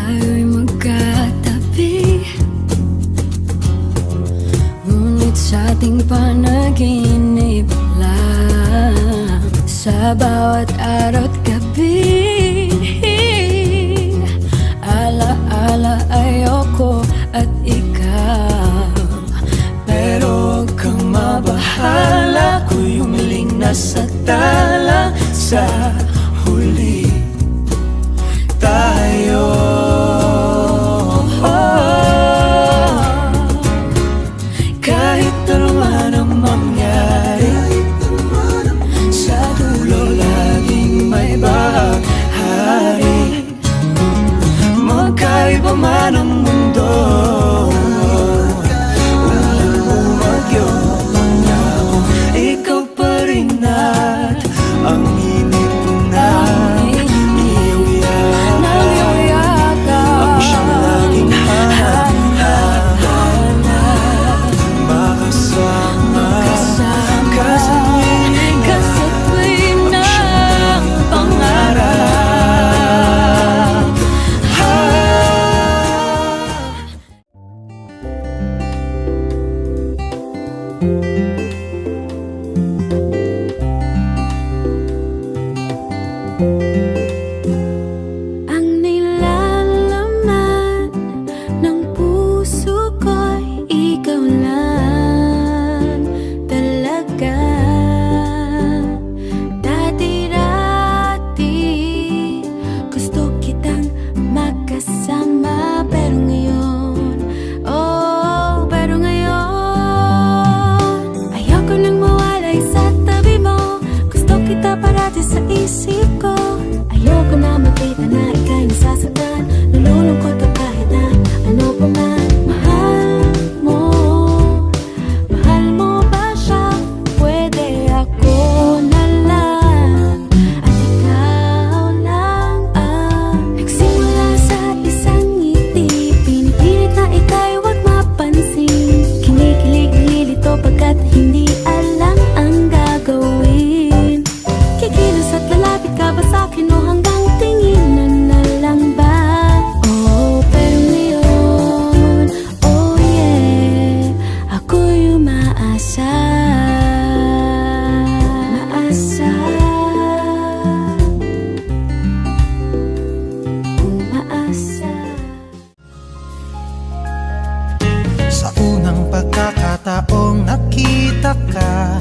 tayo'y magkatabi, ngunit sa ating panaginip lang, sa bawat araw at gabi. Ala-ala ayoko at ikaw, pero huwag kang mabahala, ako'y humiling na sa tala. Sa huli tayo, kahit ano man ang mangyari, sa dulo laging may bahaghari. Magkaiba man ang mundo, walang bumagyo, pangako ikaw pa rin at ang init na iyong yakap, ako siyang laging hahanda makasama ka sa tuwing ng pangarap. Ang nilalaman ng puso ko'y ikaw lang talaga. Dati-dati gusto kitang makasama, pero ngayon, oh, pero ngayon ayoko nang mawalay sa tabi mo. Gusto kita parati sa isip ko. Ayoko na makita na ika'y nasasaktan, nalulungkot o kahit na ano pa man. Mahal mo ba siya? Pwede ako na lang at ikaw lang ang nagsimula sa isang ngiti. Pinipilit na ika'y huwag mapansin, kinikilig, nililito pagkat hindi alam ang gagawin. Kikilos at lalapit ka ba sa'kin o hanggang tinginan na lang ba? Oh, pero ngayon, oh yeah, ako'y umaasa. Umaasa. Sa unang pagkakataong nakita ka,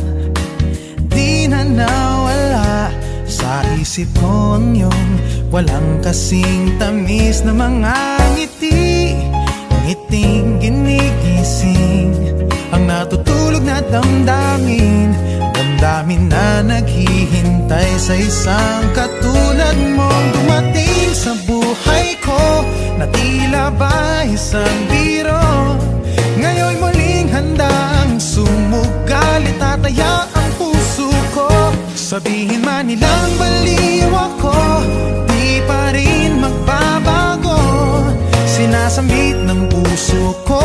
di na nawala sa isip ko ang iyong walang kasing tamis na mga ngiti. Ngiting ginigising ang natutulog na damdamin, damdamin na naghihintay sa isang katulad mong dumating sa buhay ko, na tila ba isang biro. Ngayon muling handang sumugal, itataya ang puso ko. Sabihin man nilang baliw ako, di pa rin magbabago. Sinasambit ng puso ko,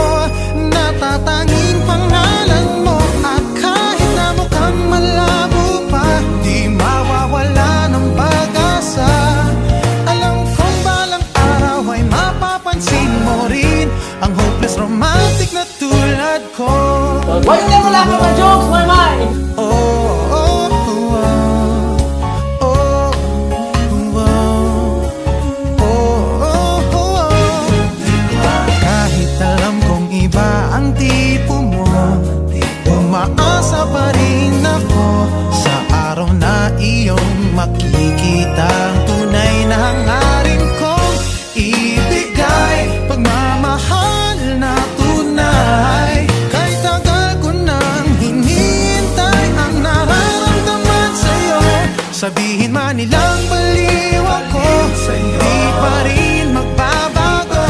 natatanging pangalan mo. At kahit na mukhang malabo pa, di mawawala ng pag-asa. Alam kong balang araw ay mapapansin mo rin ang hopeless romantic na tulad ko. Why you never laugh at my jokes, my mind? Kahit alam kong iba ang tipo mo, umaasa pa rin ako sa araw na iyong makikita ang tunay na hangarin kong ibigay. Pagmamahal na tunay, kahit tagal ko nang hinihintay ang nararamdaman sa'yo. Sabihin man nilang baliw ako, di pa rin magbabago.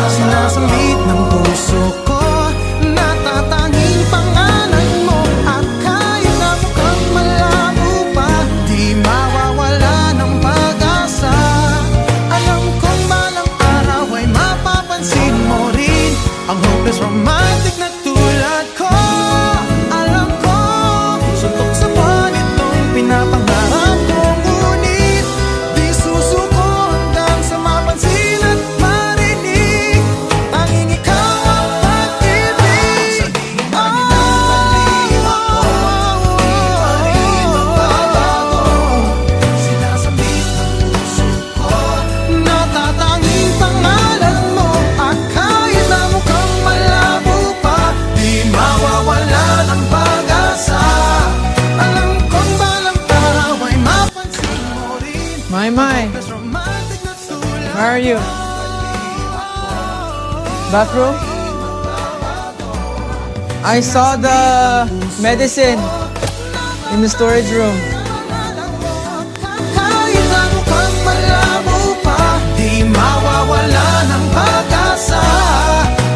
Sinasambit ng puso ko, natatanging pangalan mo. At kahit na mukhang malabo pa, di mawawala ng pag-asa. Alam kong balang araw ay mapapansin mo rin ang hopeless romantic na tulad ko. Alam ko, suntok sa buwan itong pinapangarap ko, ngunit di susuko hanggang sa mapansin at Where are you? Bathroom? I saw the medicine in the storage room. Kahit ano pang malabo pa, di mawawala ng pag-asa.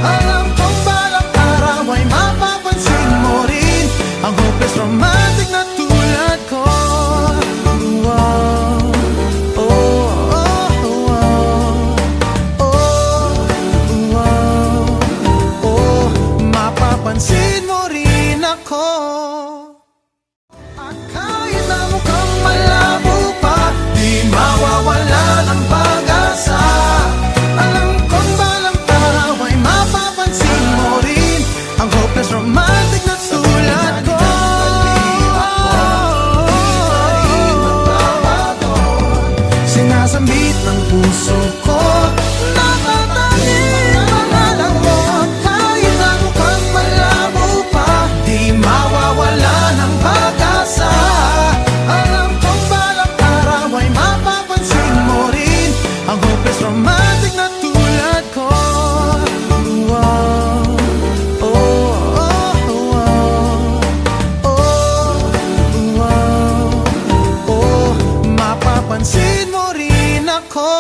Alam kong balang araw ay mapapansin mo rin ang hopeless romantic na tulad ko. Wow. Oh, oh, wow. Oh, wow. Oh, mapapansin mo rin ako. At kahit na mukhang malabo pa, di mawawala ng pag-asa. Alam kong balang araw ay mapapansin mo rin ang hopeless romantic na tulad ko. Sinasambit ng puso ko, natatanging pangalan mo. Kahit na mukhang malabo pa, di mawawala ng pag-asa. Alam kong balang araw ay mapapansin mo rin ang hopeless romantic na tulad ko. Wow. Oh, oh, wow. Oh, wow. Oh, mapapansin mo rin ako.